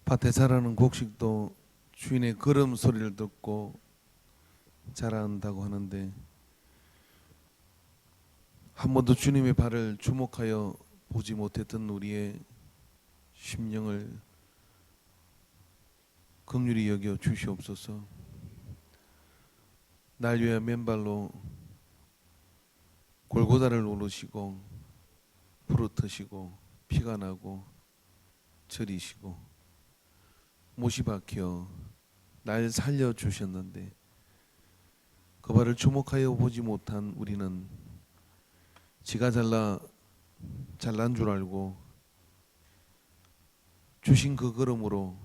밭에 자라는 곡식도 주인의 걸음 소리를 듣고 자란다고 하는데, 한 번도 주님의 발을 주목하여 보지 못했던 우리의 심령을 긍휼히 여겨 주시옵소서. 날 위하여 맨발로 골고다를 오르시고 부르트시고 피가 나고 저리시고 못이 박혀 날 살려주셨는데, 그 발을 주목하여 보지 못한 우리는 지가 잘난 줄 알고 주신 그 걸음으로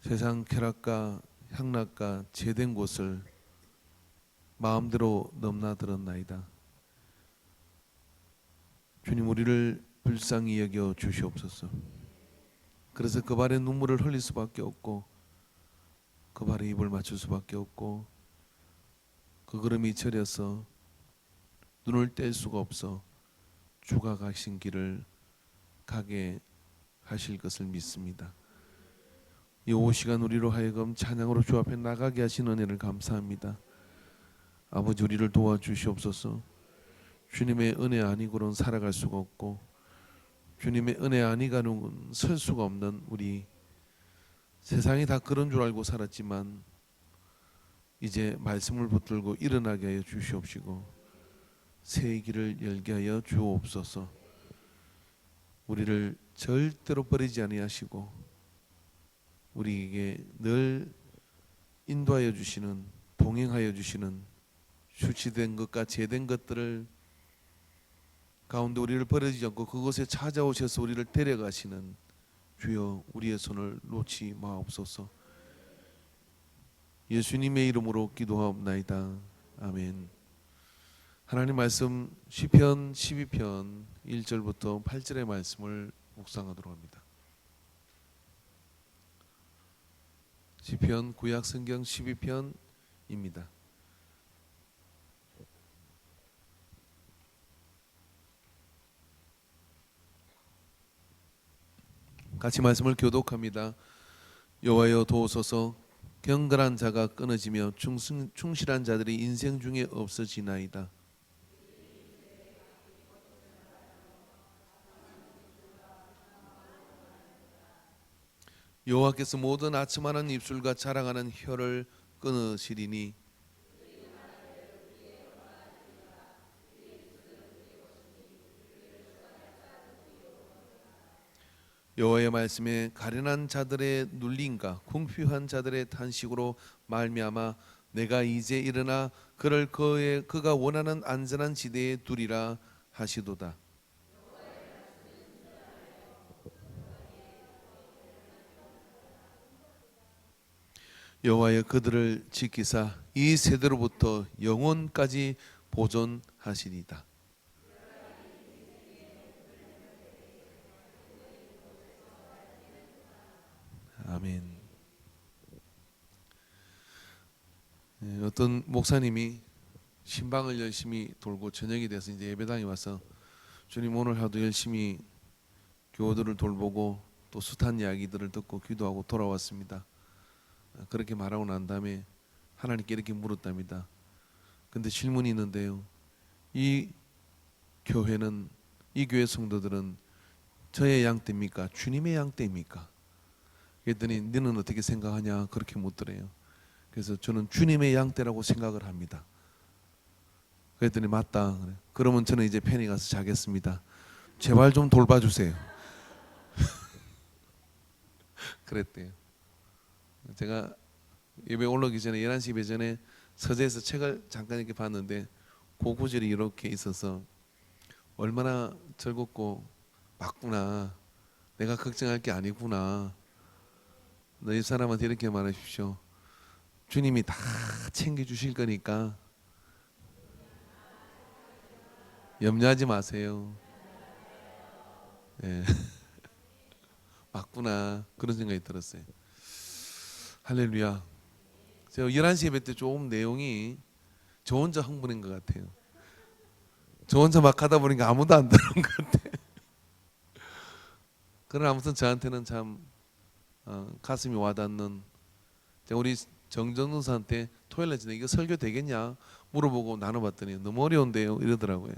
세상 쾌락과 향락과 제된 곳을 마음대로 넘나들었나이다. 주님, 우리를 불쌍히 여겨 주시옵소서. 그래서 그 발에 눈물을 흘릴 수밖에 없고, 그 발에 입을 맞출 수밖에 없고, 그 걸음이 저려서 눈을 뗄 수가 없어 주가 가신 길을 가게 하실 것을 믿습니다. 이 오후 시간 우리로 하여금 찬양으로 주 앞에 나가게 하신 은혜를 감사합니다. 아버지, 우리를 도와주시옵소서. 주님의 은혜 아니고는 살아갈 수가 없고, 주님의 은혜 아니고는 설 수가 없는 우리, 세상이 다 그런 줄 알고 살았지만 이제 말씀을 붙들고 일어나게 하여 주시옵시고 새 길을 열게 하여 주옵소서. 우리를 절대로 버리지 아니하시고 우리에게 늘 인도하여 주시는, 동행하여 주시는, 수치된 것과 제된 것들을 가운데 우리를 버리지 않고 그곳에 찾아오셔서 우리를 데려가시는 주여, 우리의 손을 놓지 마옵소서. 예수님의 이름으로 기도하옵나이다. 아멘. 하나님 말씀 시편 12편 1절부터 8절의 말씀을 묵상하도록 합니다. 시편 구약 성경 12편입니다. 같이 말씀을 교독합니다. 여호와여 도우소서. 경건한 자가 끊어지며 충실한 자들이 인생 중에 없어지나이다. 여호와께서 모든 아첨하는 입술과 자랑하는 혀를 끊으시리니, 여호와의 말씀에 가련한 자들의 눌림과 궁핍한 자들의 탄식으로 말미암아 내가 이제 일어나 그를 그가 원하는 안전한 지대에 두리라 하시도다. 여호와여 그들을 지키사 이 세대로부터 영원까지 보존하시리다. 아멘. 어떤 목사님이 신방을 열심히 돌고 저녁이 돼서 이제 예배당에 와서, 주님 오늘 하도 열심히 교우들을 돌보고 또 숱한 이야기들을 듣고 기도하고 돌아왔습니다. 그렇게 말하고 난 다음에 하나님께 이렇게 물었답니다. 근데 질문이 있는데요, 이 교회는, 이 교회 성도들은 저의 양떼입니까? 주님의 양떼입니까? 그랬더니 너는 어떻게 생각하냐 그렇게 묻더래요. 그래서 저는 주님의 양떼라고 생각을 합니다. 그랬더니 맞다. 그러면 저는 이제 편히 가서 자겠습니다. 제발 좀 돌봐주세요. 그랬대요. 제가 예배 올라오기 전에 11시 예배 전에 서재에서 책을 잠깐 이렇게 봤는데 그 구절이 이렇게 있어서 얼마나 즐겁고 맞구나, 내가 걱정할 게 아니구나, 너희 사람한테 이렇게 말하십시오. 주님이 다 챙겨주실 거니까 염려하지 마세요. 예. 맞구나, 그런 생각이 들었어요. 할렐루야. 제가 11시 예배 때 조금 내용이 저 혼자 흥분한 것 같아요. 저 혼자 막 하다 보니까 아무도 안 들은 것 같아요. 그러나 아무튼 저한테는 참 가슴이 와닿는, 제가 우리 정전우사한테 토요일날 지내 이거 설교 되겠냐 물어보고 나눠봤더니 너무 어려운데요 이러더라고요.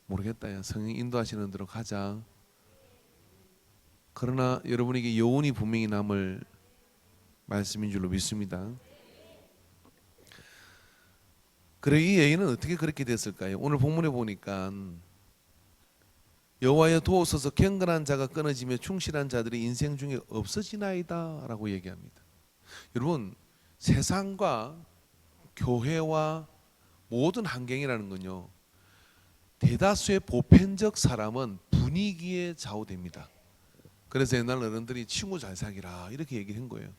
모르겠다, 야 성령 인도하시는 대로 가자. 그러나 여러분에게 여운이 분명히 남을 말씀인 줄로 믿습니다. 그래, 이 여인은 어떻게 그렇게 됐을까요? 오늘 본문에 보니까 여호와여 도우소서, 경건한 자가 끊어지며 충실한 자들이 인생 중에 없어지나이다 라고 얘기합니다. 여러분, 세상과 교회와 모든 환경이라는 건요, 대다수의 보편적 사람은 분위기에 좌우됩니다. 그래서 옛날 어른들이 친구 잘 사귀라 이렇게 얘기를 한 거예요.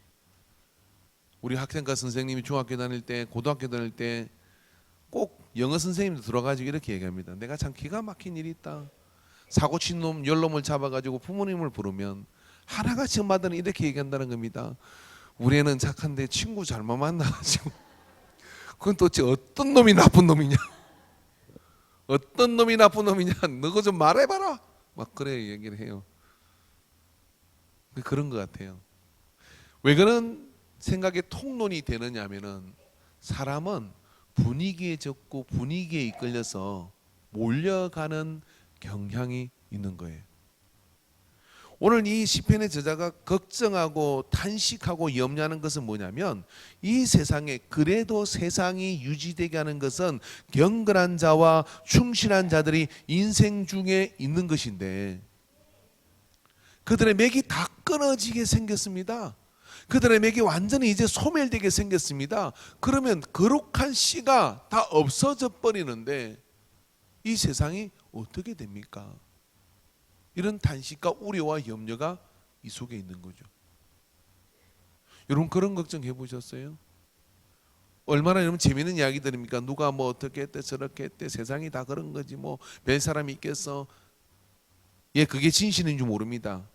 우리 학생과 선생님이 중학교 다닐 때, 고등학교 다닐 때 꼭 영어 선생님도 들어가지고 이렇게 얘기합니다. 내가 참 기가 막힌 일이 있다. 사고 친 놈, 열놈을 잡아가지고 부모님을 부르면 하나같이 엄마들은 이렇게 얘기한다는 겁니다. 우리 애는 착한데 친구 잘못 만나가지고 그건 도대체 어떤 놈이 나쁜 놈이냐, 어떤 놈이 나쁜 놈이냐, 너거 좀 말해봐라, 막 그래 얘기를 해요. 그런 것 같아요. 왜 그런 생각에 통론이 되느냐 하면은, 사람은 분위기에 젖고 분위기에 이끌려서 몰려가는 경향이 있는 거예요. 오늘 이 시편의 저자가 걱정하고 탄식하고 염려하는 것은 뭐냐면, 이 세상에, 그래도 세상이 유지되게 하는 것은 경건한 자와 충실한 자들이 인생 중에 있는 것인데, 그들의 맥이 다 끊어지게 생겼습니다. 그들의 맥이 완전히 이제 소멸되게 생겼습니다. 그러면 거룩한 씨가 다 없어져 버리는데 이 세상이 어떻게 됩니까? 이런 탄식과 우려와 염려가 이 속에 있는 거죠. 여러분, 그런 걱정 해보셨어요? 얼마나 여러분 재미있는 이야기들입니까? 누가 뭐 어떻게 했대 저렇게 했대, 세상이 다 그런 거지, 뭐 별 사람이 있겠어. 예, 그게 진실인 줄 모릅니다.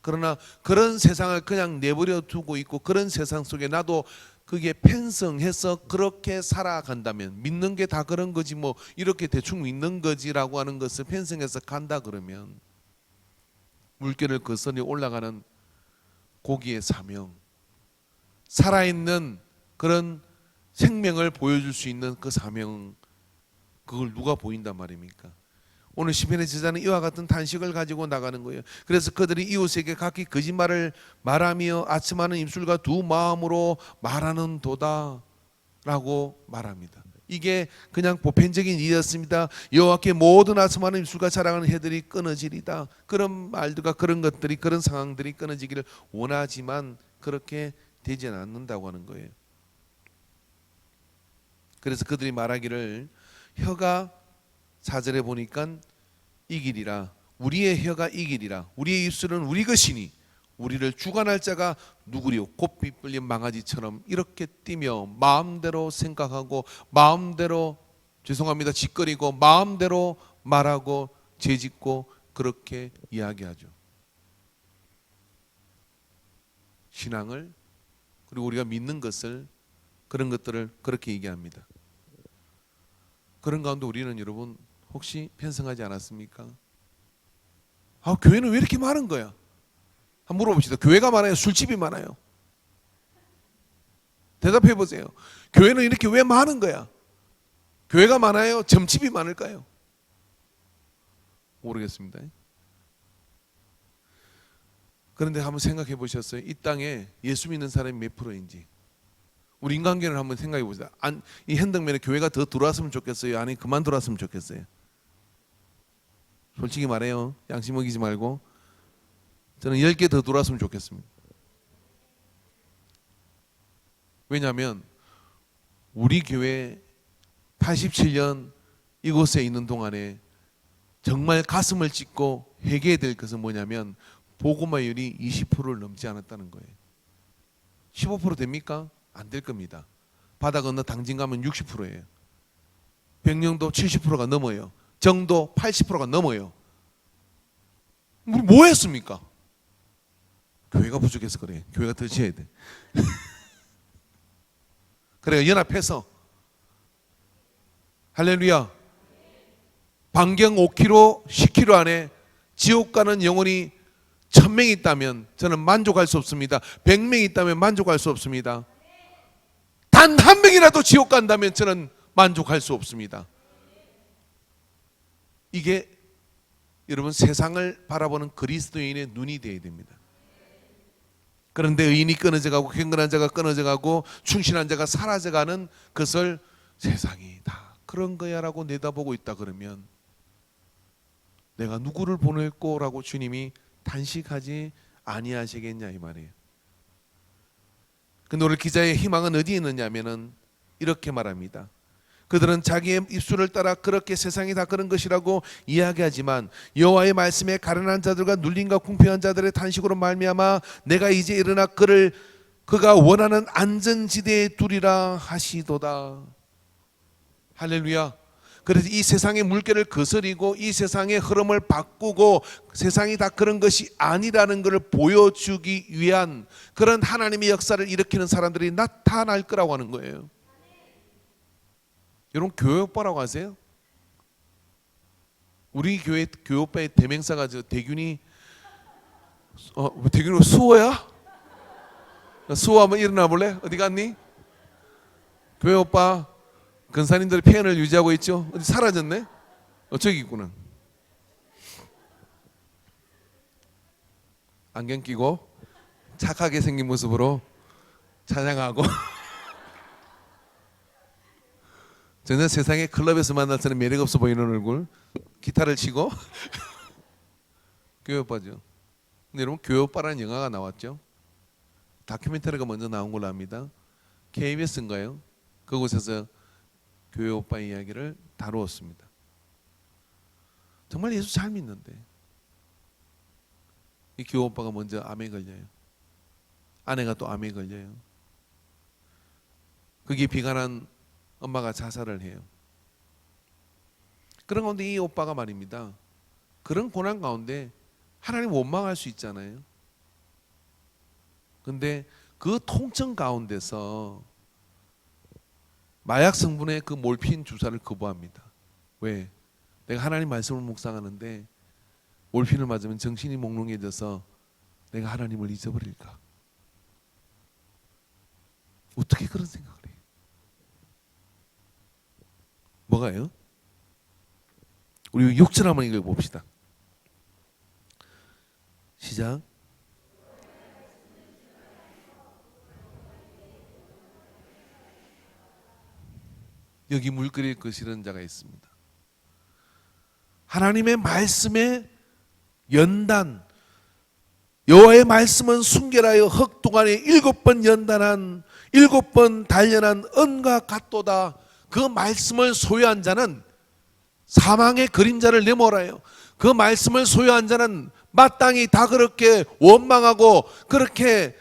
그러나 그런 세상을 그냥 내버려 두고 있고, 그런 세상 속에 나도 그게 편성해서 그렇게 살아간다면, 믿는 게 다 그런 거지 뭐 이렇게 대충 믿는 거지라고 하는 것을 편성해서 간다 그러면, 물결을 거슬러 올라가는 고기의 사명, 살아있는 그런 생명을 보여줄 수 있는 그 사명, 그걸 누가 보인단 말입니까? 오늘 시편의 저자는 이와 같은 탄식을 가지고 나가는 거예요. 그래서 그들이 이웃에게 각기 거짓말을 말하며 아첨하는 입술과 두 마음으로 말하는 도다 라고 말합니다. 이게 그냥 보편적인 일이었습니다. 여호와께 모든 아첨하는 입술과 자랑하는 해들이 끊어지리다. 그런 말들과 그런 것들이, 그런 상황들이 끊어지기를 원하지만 그렇게 되지는 않는다고 하는 거예요. 그래서 그들이 말하기를, 혀가 4절에 보니까 이기리라, 우리의 혀가 이기리라, 우리의 입술은 우리 것이니 우리를 주관할 자가 누구리요? 곱비 뿔린 망아지처럼 이렇게 뛰며 마음대로 생각하고 마음대로, 죄송합니다, 짓거리고 마음대로 말하고 죄짓고 그렇게 이야기하죠. 신앙을, 그리고 우리가 믿는 것을, 그런 것들을 그렇게 얘기합니다. 그런 가운데 우리는 여러분 혹시 편성하지 않았습니까? 아, 교회는 왜 이렇게 많은 거야? 한번 물어봅시다. 교회가 많아요? 술집이 많아요? 대답해 보세요. 교회는 이렇게 왜 많은 거야? 교회가 많아요? 점집이 많을까요? 모르겠습니다. 그런데 한번 생각해 보셨어요? 이 땅에 예수 믿는 사람이 몇 프로인지. 우리 인간계를 한번 생각해 보세요. 이 현덕면에 교회가 더 들어왔으면 좋겠어요? 아니 그만 들어왔으면 좋겠어요? 솔직히 말해요. 양심 어기지 말고. 저는 10개 더 들어왔으면 좋겠습니다. 왜냐하면 우리 교회 87년 이곳에 있는 동안에 정말 가슴을 찢고 회개해야 될 것은 뭐냐면, 복음화율이 20%를 넘지 않았다는 거예요. 15% 됩니까? 안 될 겁니다. 바다 건너 당진 가면 60%예요. 백령도 70%가 넘어요. 정도 80%가 넘어요. 우리 뭐 했습니까? 교회가 부족해서 그래. 교회가 더 지어야 돼. 그래요. 연합해서 할렐루야. 반경 5km, 10km 안에 지옥 가는 영혼이 1000명이 있다면 저는 만족할 수 없습니다. 100명이 있다면 만족할 수 없습니다. 단 한 명이라도 지옥 간다면 저는 만족할 수 없습니다. 이게 여러분 세상을 바라보는 그리스도인의 눈이 되어야 됩니다. 그런데 의인이 끊어져 가고 경건한 자가 끊어져 가고 충실한 자가 사라져 가는 것을 세상이 다 그런 거야 라고 내다보고 있다 그러면 내가 누구를 보낼꼬라고 주님이 단식하지 아니하시겠냐 이 말이에요. 근데 오늘 기자의 희망은 어디에 있느냐 하면은 이렇게 말합니다. 그들은 자기의 입술을 따라 그렇게 세상이 다 그런 것이라고 이야기하지만 여호와의 말씀에 가련한 자들과 눌림과 궁핍한 자들의 탄식으로 말미암아 내가 이제 일어나 그가 원하는 안전지대에 두리라 하시도다. 할렐루야. 그래서 이 세상의 물결을 거스리고 이 세상의 흐름을 바꾸고 세상이 다 그런 것이 아니라는 것을 보여주기 위한 그런 하나님의 역사를 일으키는 사람들이 나타날 거라고 하는 거예요. 여러분 교회 오빠라고 하세요? 우리 교회 교회 오빠의 대명사가 저 대균이 대균이 수호야? 수호 한번 일어나 볼래? 어디 갔니? 교회 오빠 근사님들의 폐연을 유지하고 있죠? 어디 사라졌네? 저기 있구나. 안경 끼고 착하게 생긴 모습으로 찬양하고 전혀 세상의 클럽에서 만날 때는 매력 없어 보이는 얼굴, 기타를 치고 교회 오빠죠. 근데 여러분 교회 오빠라는 영화가 나왔죠. 다큐멘터리가 먼저 나온 걸로 압니다. KBS인가요? 그곳에서 교회 오빠의 이야기를 다루었습니다. 정말 예수 잘 믿는데 이 교회 오빠가 먼저 암에 걸려요. 아내가 또 암에 걸려요. 거기에 비관한 엄마가 자살을 해요. 그런 가운데 이 오빠가 말입니다. 그런 고난 가운데 하나님 원망할 수 있잖아요. 근데 그 통증 가운데서 마약 성분의 그 몰핀 주사를 거부합니다. 왜? 내가 하나님 말씀을 묵상하는데 몰핀을 맞으면 정신이 몽롱해져서 내가 하나님을 잊어버릴까? 어떻게 그런 생각을 해요? 뭐가요? 우리 6절 한번 읽어봅시다. 시작. 여기 물 끓일 것이라는 자가 있습니다. 하나님의 말씀에 연단, 여호와의 말씀은 순결하여 흑동안에 7번 연단한 7번 단련한 은과 같도다. 그 말씀을 소유한 자는 사망의 그림자를 내몰아요. 그 말씀을 소유한 자는 마땅히 다 그렇게 원망하고 그렇게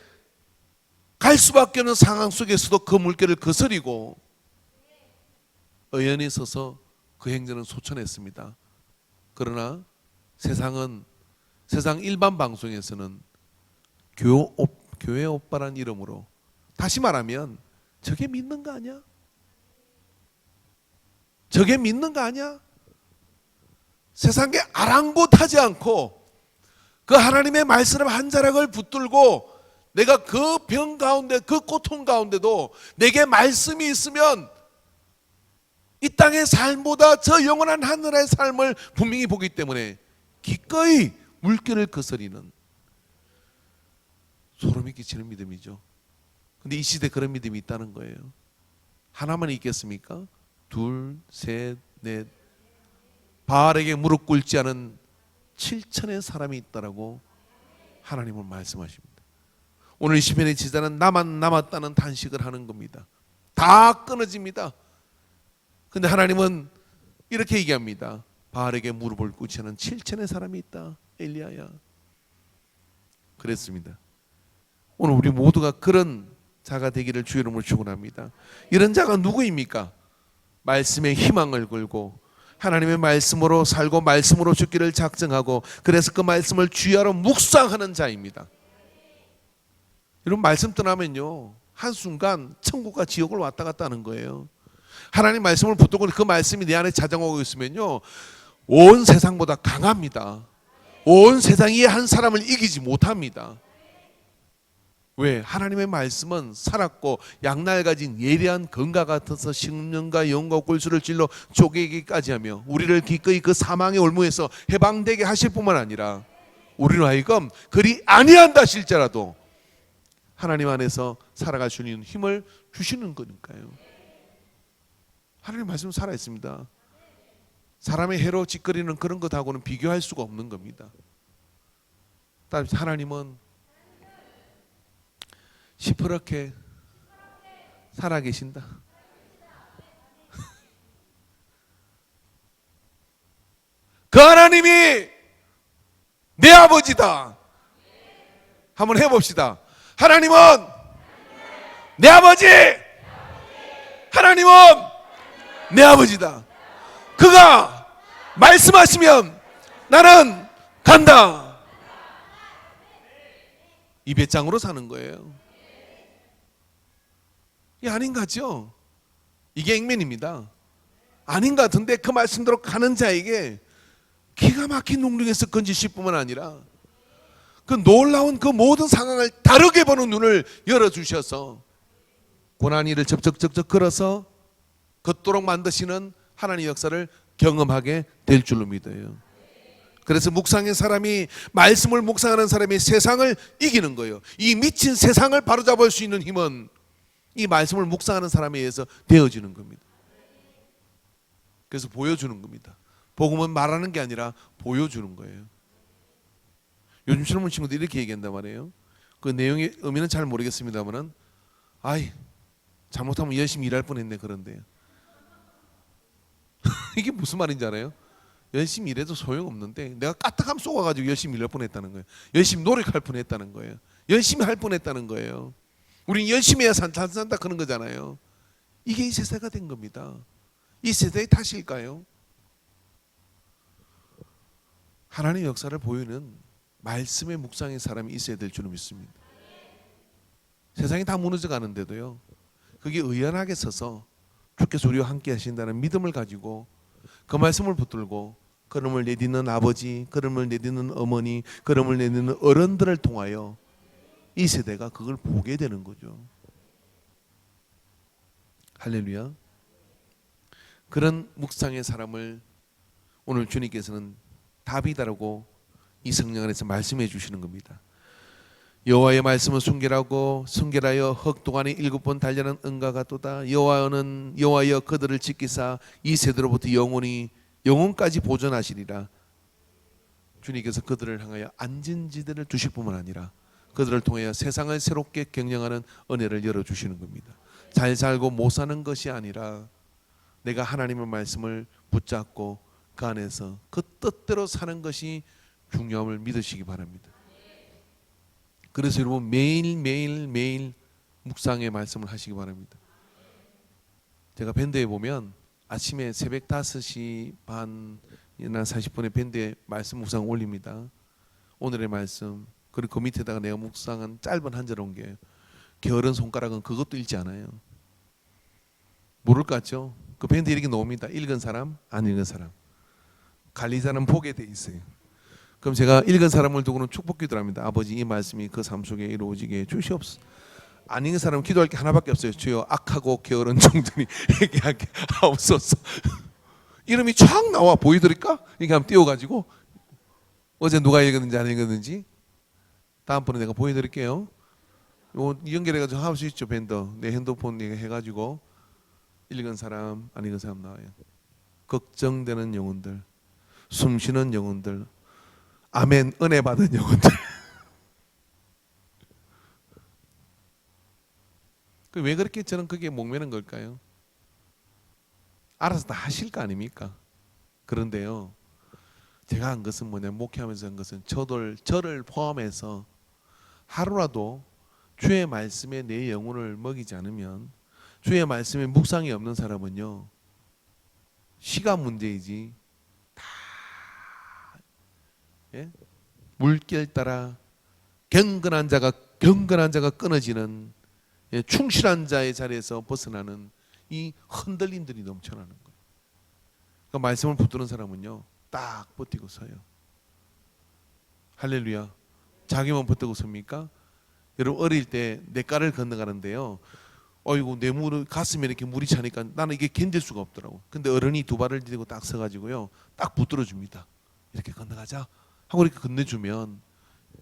갈 수밖에 없는 상황 속에서도 그 물결을 거스리고 의연히 서서 그 행전은 소천했습니다. 그러나 세상 일반 방송에서는 교회 오빠란 이름으로, 다시 말하면 저게 믿는 거 아니야? 저게 믿는 거 아니야? 세상에 아랑곳하지 않고 그 하나님의 말씀 한 자락을 붙들고 내가 그 병 가운데 그 고통 가운데도 내게 말씀이 있으면 이 땅의 삶보다 저 영원한 하늘의 삶을 분명히 보기 때문에 기꺼이 물결을 거스리는 소름이 끼치는 믿음이죠. 근데 이 시대에 그런 믿음이 있다는 거예요. 하나만 있겠습니까? 둘, 셋, 넷. 바알에게 무릎 꿇지 않은 7천의 사람이 있다라고 하나님은 말씀하십니다. 오늘 이 시편의 지자는 나만 남았다는 탄식을 하는 겁니다. 다 끊어집니다. 근데 하나님은 이렇게 얘기합니다. 바알에게 무릎을 꿇지 않은 7천의 사람이 있다. 엘리야야. 그랬습니다. 오늘 우리 모두가 그런 자가 되기를 주의 이름으로 축원합니다. 이런 자가 누구입니까? 말씀에 희망을 걸고 하나님의 말씀으로 살고 말씀으로 죽기를 작정하고 그래서 그 말씀을 주야로 묵상하는 자입니다. 여러분 말씀 떠나면요 한순간 천국과 지옥을 왔다 갔다 하는 거예요. 하나님 말씀을 붙들고 그 말씀이 내 안에 자정하고 있으면요 온 세상보다 강합니다. 온 세상이 한 사람을 이기지 못합니다. 왜? 하나님의 말씀은 살았고 양날 가진 예리한 건과 같아서 심령과 영과 골수를 찔러 쪼개기까지 하며 우리를 기꺼이 그 사망의 올무에서 해방되게 하실 뿐만 아니라 우리로 하여금 그리 아니한다 실제라도 하나님 안에서 살아갈 수 있는 힘을 주시는 거니까요. 하나님 말씀은 살아있습니다. 사람의 해로 짓거리는 그런 것하고는 비교할 수가 없는 겁니다. 하나님은 시퍼렇게 살아계신다. 그 하나님이 내 아버지다. 한번 해봅시다. 하나님은 내 아버지. 하나님은 내 아버지다. 그가 말씀하시면 나는 간다. 이 배짱으로 사는 거예요. 이게 아닌 거죠. 이게 액면입니다. 아닌 것 같은데 그 말씀대로 가는 자에게 기가 막힌 능력에서 건지실 뿐만 아니라 그 놀라운 그 모든 상황을 다르게 보는 눈을 열어주셔서 고난이를 접적접적 걸어서 걷도록 만드시는 하나님의 역사를 경험하게 될 줄로 믿어요. 그래서 묵상의 사람이 말씀을 묵상하는 사람이 세상을 이기는 거예요. 이 미친 세상을 바로잡을 수 있는 힘은 이 말씀을 묵상하는 사람에 의해서 되어지는 겁니다. 그래서 보여주는 겁니다. 복음은 말하는 게 아니라 보여주는 거예요. 요즘 젊은 친구들이 이렇게 얘기한단 말이에요. 그 내용의 의미는 잘 모르겠습니다만은 아이 잘못하면 열심히 일할 뻔했네 그런데요. 이게 무슨 말인지 알아요? 열심히 일해도 소용없는데 내가 까딱함 쏘아가지고 열심히 일할 뻔했다는 거예요. 열심히 노력할 뻔했다는 거예요. 열심히 할 뻔했다는 거예요. 우린 열심히 해야 산다 그런 거잖아요. 이게 이 세대가 된 겁니다. 이 세대의 탓일까요? 하나님의 역사를 보이는 말씀의 묵상의 사람이 있어야 될 줄로 믿습니다. 세상이 다 무너져 가는데도요. 그게 의연하게 서서 주께서 우리와 함께 하신다는 믿음을 가지고 그 말씀을 붙들고 걸음을 내딛는 아버지, 걸음을 내딛는 어머니, 걸음을 내딛는 어른들을 통하여 이 세대가 그걸 보게 되는 거죠. 할렐루야. 그런 묵상의 사람을 오늘 주님께서는 다비다라고 이 성령 안에서 말씀해 주시는 겁니다. 여호와의 말씀은 순결하고 순결하여 흑동안에 7번 단련한 은과 같도다. 여호와여 그들을 지키사 이 세대로부터 영원까지 보존하시리라. 주님께서 그들을 향하여 안전지대를 주실 뿐만 아니라 그들을 통하여 세상을 새롭게 경영하는 은혜를 열어주시는 겁니다. 잘 살고 못 사는 것이 아니라 내가 하나님의 말씀을 붙잡고 그 안에서 그 뜻대로 사는 것이 중요함을 믿으시기 바랍니다. 그래서 여러분 매일 묵상의 말씀을 하시기 바랍니다. 제가 밴드에 보면 아침에 새벽 5시 반이나 40분에 밴드에 말씀 묵상 올립니다. 오늘의 말씀 그리고 그 밑에다가 내가 묵상한 짧은 한 절 온 게 게으른 손가락은 그것도 읽지 않아요. 모를 것 같죠? 그 밴드에 이렇게 나옵니다. 읽은 사람, 안 읽은 사람. 관리자는 보게 돼 있어요. 그럼 제가 읽은 사람을 두고는 축복 기도를 합니다. 아버지 이 말씀이 그 삶 속에 이루어지게 주시옵소서. 안 읽은 사람은 기도할 게 하나밖에 없어요. 주여 악하고 게으른 종들이 얘기하게 하옵소서. 이름이 쫙 나와 보여드릴까? 이렇게 한번 띄워가지고 어제 누가 읽었는지 안 읽었는지 다음번에 내가 보여드릴게요. 연결해가지고 할 수 있죠. 밴더 내 핸드폰 해가지고 읽은 사람 안 읽은 사람 나와요. 걱정되는 영혼들, 숨쉬는 영혼들, 아멘 은혜 받은 영혼들. 왜 그렇게 저는 그게 목매는 걸까요? 알아서 다 하실 거 아닙니까? 그런데요, 제가 한 것은 뭐냐, 목회하면서 한 것은 저를 포함해서 하루라도 주의 말씀에 내 영혼을 먹이지 않으면, 주의 말씀에 묵상이 없는 사람은요 시간 문제이지 다 물결 따라 경건한 자가 끊어지는 충실한 자의 자리에서 벗어나는 이 흔들림들이 넘쳐나는 거예요. 그 말씀을 붙드는 사람은요 딱 버티고 서요. 할렐루야. 자기만 붙들고 섭니까? 여러분 어릴 때 냇가를 건너가는데요. 어이구 내 무릎 가슴에 이렇게 물이 차니까 나는 이게 견딜 수가 없더라고. 근데 어른이 두 발을 들고 딱 서가지고요, 딱 붙들어 줍니다. 이렇게 건너가자 하고 이렇게 건네주면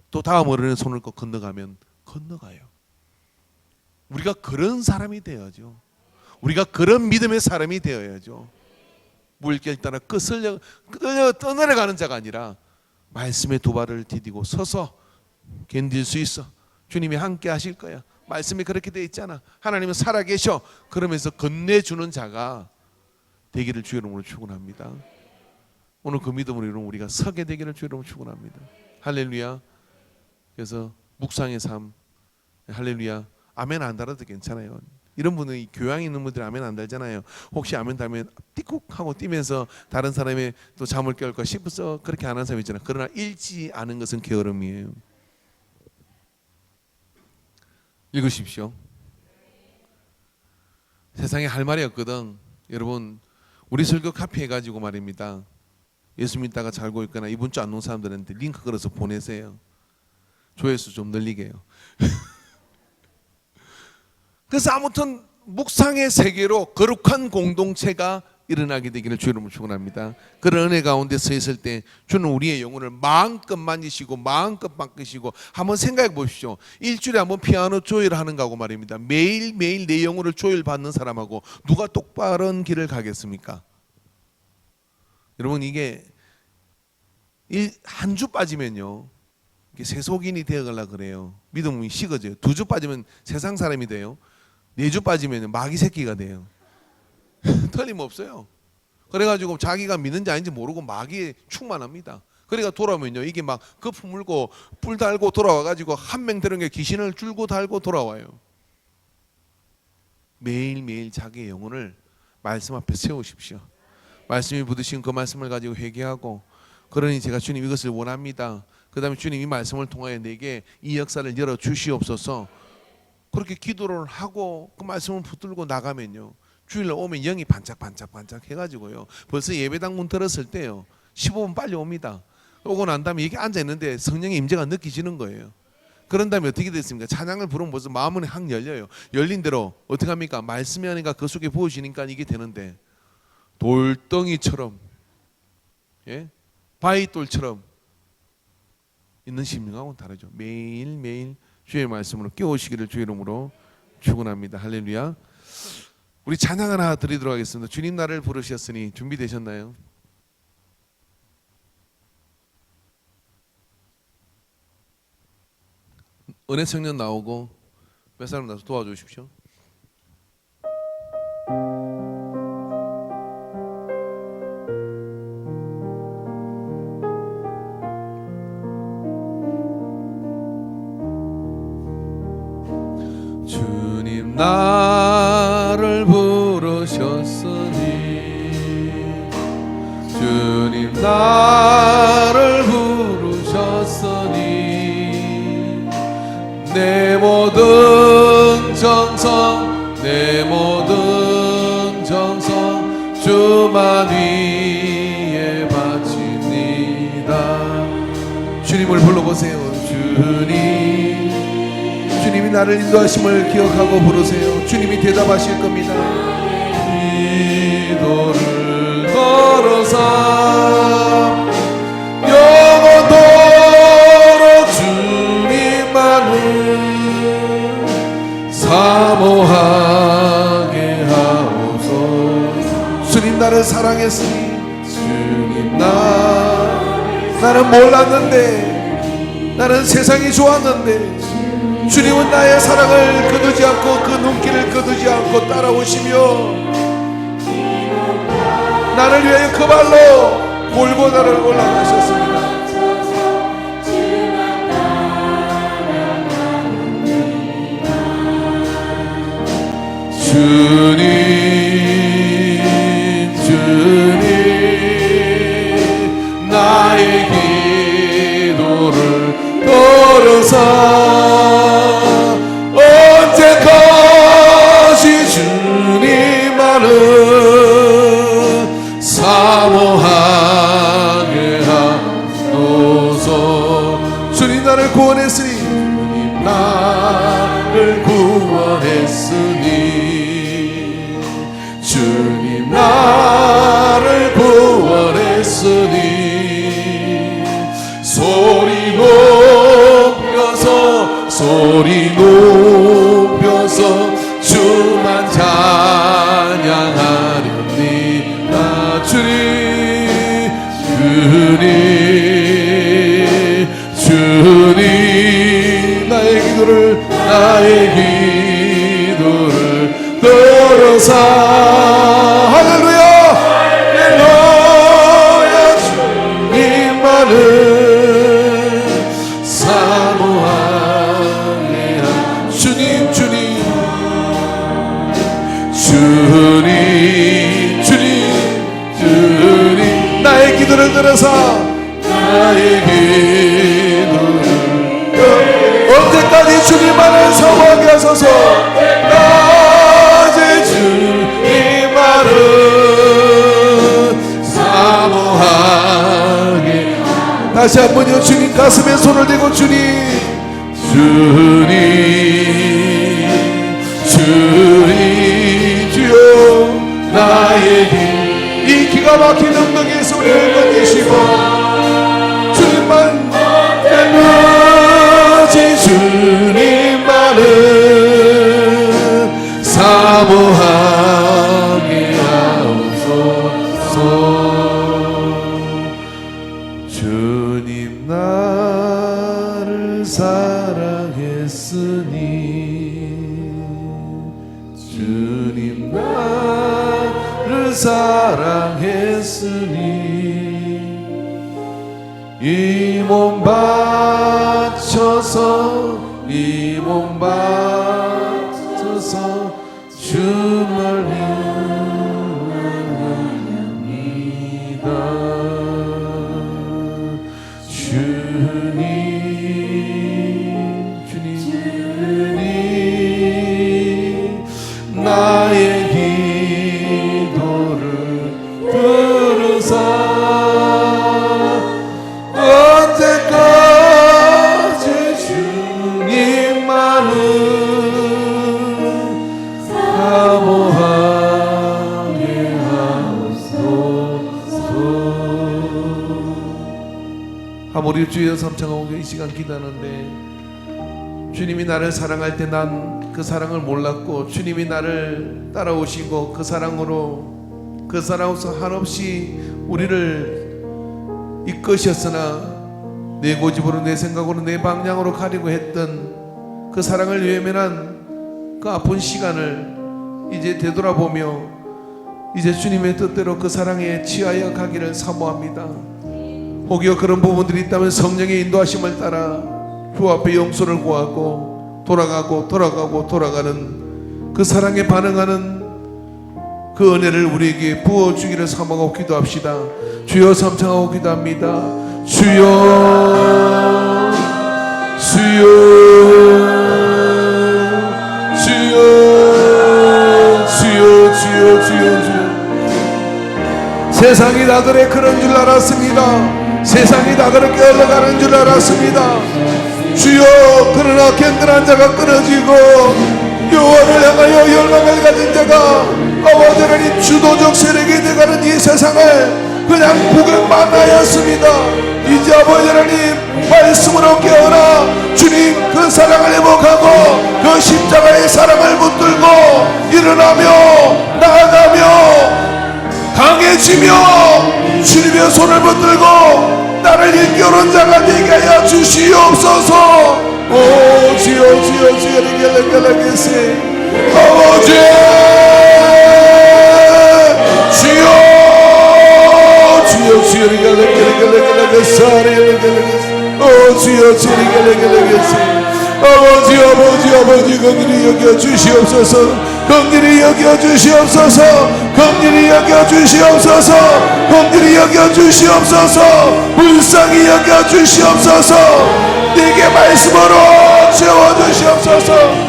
또 다음 어른의 손을 꼭 건너가면 건너가요. 우리가 그런 사람이 되어야죠. 우리가 그런 믿음의 사람이 되어야죠. 물길 따라 끌려 떠내려가는 자가 아니라 말씀의 두 발을 디디고 서서 견딜 수 있어. 주님이 함께 하실 거야. 말씀이 그렇게 돼 있잖아. 하나님은 살아계셔. 그러면서 건네주는 자가 되기를 주의 이름으로 축원합니다. 오늘 그 믿음으로 여러분 우리가 서게 되기를 주의 이름으로 축원합니다. 할렐루야. 그래서 묵상의 삶, 할렐루야. 아멘 안 달아도 괜찮아요. 이런 분은 교양이 있는 분들이 아멘 안 달잖아요. 혹시 아멘 달면 띠꾹 하고 뛰면서 다른 사람의 또 잠을 깨울까 싶어서 그렇게 안 하는 사람이 있잖아요. 그러나 읽지 않은 것은 게으름이에요. 읽으십시오. 세상에 할 말이 없거든. 여러분 우리 설교 카피 해가지고 말입니다. 예수 믿다가 살고 있거나 이번 주 안 온 사람들한테 링크 걸어서 보내세요. 조회수 좀 늘리게요. 그래서 아무튼 묵상의 세계로 거룩한 공동체가 일어나게 되기를 주의 이름으로 축원합니다. 그런 은혜 가운데 서 있을 때 주는 우리의 영혼을 마음껏 만지시고 마음껏 바꾸시고 한번 생각해 보십시오. 일주일에 한번 피아노 조율하는 거하고 말입니다. 매일매일 내 영혼을 조율받는 사람하고 누가 똑바른 길을 가겠습니까? 여러분 이게 한 주 빠지면요 세속인이 되어가려고 그래요. 믿음이 식어져요. 2주 빠지면 세상 사람이 돼요. 4주 빠지면 마귀 새끼가 돼요. 틀림없어요. 그래가지고 자기가 믿는지 아닌지 모르고 마귀에 충만합니다. 그러니까 돌아오면요 이게 막 거품 물고 뿔 달고 돌아와가지고 한 명 되는 게 귀신을 줄고 달고 돌아와요. 매일매일 자기의 영혼을 말씀 앞에 세우십시오. 말씀이 붙으신 그 말씀을 가지고 회개하고, 그러니 제가 주님 이것을 원합니다. 그 다음에 주님 이 말씀을 통하여 내게 이 역사를 열어주시옵소서. 그렇게 기도를 하고 그 말씀을 붙들고 나가면요 주일날 오면 영이 반짝반짝 해가지고요 벌써 예배당 문 들었을 때요 15분 빨리 옵니다. 오고 난 다음에 여기 앉아있는데 성령의 임재가 느껴지는 거예요. 그런 다음에 어떻게 됐습니까? 찬양을 부르면 벌써 마음은 확 열려요. 열린 대로 어떻게 합니까? 말씀이 하니까 그 속에 부어지니까 이게 되는데, 돌덩이처럼 바위돌처럼 있는 심령하고는 다르죠. 매일매일 주의 말씀으로 깨우시기를 주의 이름으로 축원합니다. 할렐루야. 우리 찬양 하나 드리도록 하겠습니다. 주님 나를 부르셨으니. 준비되셨나요? 은혜 청년 나오고 몇 사람 나서 도와주십시오. 주님 나를 부르셨으니, 주님 나를 부르셨으니, 내 모든 정성 내 모든 정성 주만 위에 바칩니다. 주님을 불러보세요. 주님이 나를 인도하심을 기억하고 부르세요. 주님이 대답하실 겁니다. 기도를 걸어서 영원토록 주님만을 사모하게 하옵소서. 주님 나를 사랑했으니, 주님 나는 몰랐는데, 나는 세상이 좋았는데 주님은 나의 사랑을 거두지 않고 그 눈길을 거두지 않고 따라오시며 나를 위하여 그 발로 골고다를 올라가셨습니다. 주님 나의 기도를 들어서 언제까지 주님만을 사모하게 하소서. 주님 나를 구원했으니 나를 구원했으니 주님 나를 구원했으니 소리 높여서 주만 찬양하렵니다. 주님 나의 기도를 들으사 할렐루야 할렐루야 주님만을 사모하게 주님 나의 기도를 들어서 나의 기도를 언제까지 주님만을 사모하게 하소서 언제까지 주님만을 사모하게 다시 한번요 주님 가슴에 손을 대고 주님 주여 나의 이 기가 막힌 엉덩이에서 우리를 건지시고 주님만 오직 주님만을 사모하게 하옵소서. 주님 나를 사랑했으니 주님 나를 사랑했으니 이 몸 바쳐서 주를 향합니다. 주님 나의 기도를 들으사 언제까지 주님만을 사모하게 하소서. 아무리 주여 삼창하고 이 시간 기도하는데 주님이 나를 사랑할 때 난 그 사랑을 몰랐고 주님이 나를 따라오시고 그 사랑으로서 한없이 우리를 이끄셨으나 내 고집으로 내 생각으로 내 방향으로 가려고 했던 그 사랑을 외면한 그 아픈 시간을 이제 되돌아보며 이제 주님의 뜻대로 그 사랑에 취하여 가기를 사모합니다. 혹여 그런 부분들이 있다면 성령의 인도하심을 따라 주 앞에 용서를 구하고 돌아가는 그 사랑에 반응하는 그 은혜를 우리에게 부어주기를 사모하고 기도합시다. 주여 삼창하고 기도합니다. 주여 세상이 다 그래 그런 줄 알았습니다. 세상이 다 그렇게 흘러가는 줄 알았습니다. 주여 그러나 견고한 자가 끊어지고 여호와를 향하여 열망을 가진 자가 아버지 하나님 주도적 세력이 되가는 이 세상을 그냥 구경만 하였습니다. 이제 아버지 하나님 말씀으로 깨어나 주님 그 사랑을 회복하고 그 십자가의 사랑을 붙들고 일어나며 나아가며 강해지며 주님의 손을 붙들고 나를 일깨우는 자가 되게 하여 주시옵소서. 오 주여 아버지 아버지 긍휼히 여겨 주시옵소서. 긍휼히 여겨 주시옵소서. 긍휼히 여겨 주시옵소서. 긍휼히 여겨 주시옵소서. 불쌍히 여겨 주시옵소서. 네게 말씀으로 채워 주시옵소서.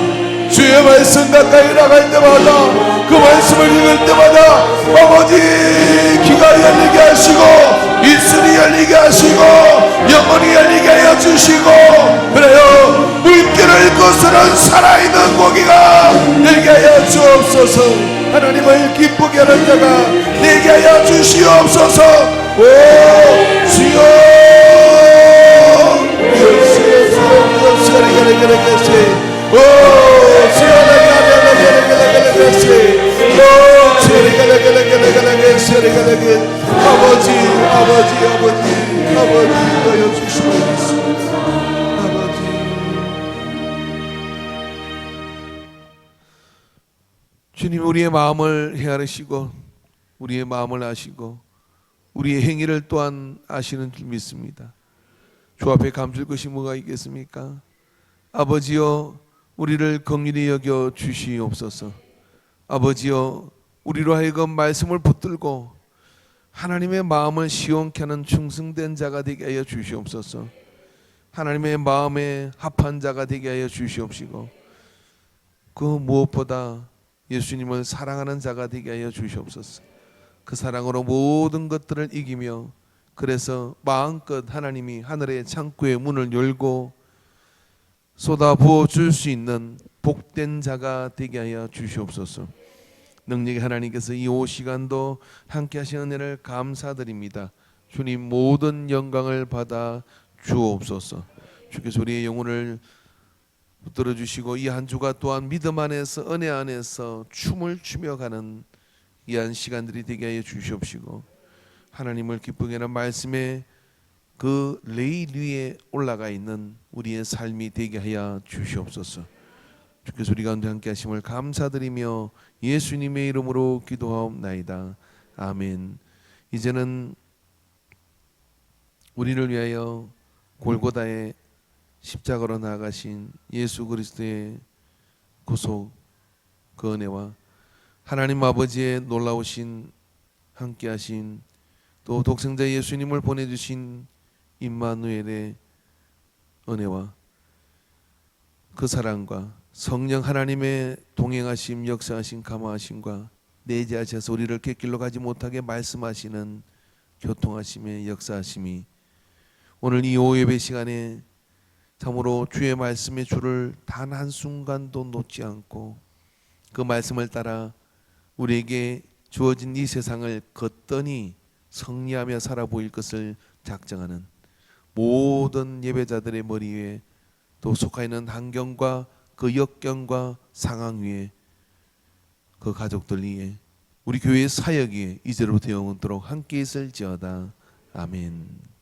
주의 말씀 가까이 나갈 때마다 그 말씀을 읽을 때마다 아버지 귀가 열리게 하시고 입술이 열리게 하시고 영혼이 열리게 하여 주시고 축복이가 되게 하여 주옵소서. 하나님을 기쁘게 하는 자가 되게 하여 주시옵소서. 오 주여 아버지 하여 주시옵소서. 아버지 주님, 우리의 마음을 헤아리시고 우리의 마음을 아시고 우리의 행위를 또한 아시는 줄 믿습니다. 주 앞에 감출 것이 뭐가 있겠습니까? 아버지여, 우리를 긍휼히 여겨 주시옵소서. 아버지여, 우리로 하여금 말씀을 붙들고 하나님의 마음을 시원케 하는 충성된 자가 되게 하여 주시옵소서. 하나님의 마음에 합한 자가 되게 하여 주시옵시고 그 무엇보다 예수님을 사랑하는 자가 되게 하여 주시옵소서. 그 사랑으로 모든 것들을 이기며 그래서 마음껏 하나님이 하늘의 창고의 문을 열고 쏟아부어 줄 수 있는 복된 자가 되게 하여 주시옵소서. 능력의 하나님께서 이 오후 시간도 함께 하신 은혜를 감사드립니다. 주님, 모든 영광을 받아 주옵소서. 주께서 우리의 영혼을 붙들어 주시고 이 한 주가 또한 믿음 안에서 은혜 안에서 춤을 추며 가는 이한 시간들이 되게 하여 주시옵시고 하나님을 기쁘게 하는 말씀에 그 레일 위에 올라가 있는 우리의 삶이 되게 하여 주시옵소서. 주께서 우리 가운데 함께 하심을 감사드리며 예수님의 이름으로 기도하옵나이다. 아멘. 이제는 우리를 위하여 골고다에 십자가로 나아가신 예수 그리스도의 구속 그 은혜와 하나님 아버지의 놀라우신 함께하신 또 독생자 예수님을 보내주신 임마누엘의 은혜와 그 사랑과 성령 하나님의 동행하심 역사하심 감화하심과 내재하셔서 우리를 객길로 가지 못하게 말씀하시는 교통하심의 역사하심이 오늘 이 오후 예배 시간에 참으로 주의 말씀의 줄을 단 한순간도 놓지 않고 그 말씀을 따라 우리에게 주어진 이 세상을 걷더니 승리하며 살아 보일 것을 작정하는 모든 예배자들의 머리 위에 또 속하 있는 환경과 그 역경과 상황 위에 그 가족들 위에 우리 교회의 사역 위에 이제로부터 영원토록 함께 있을지어다. 아멘.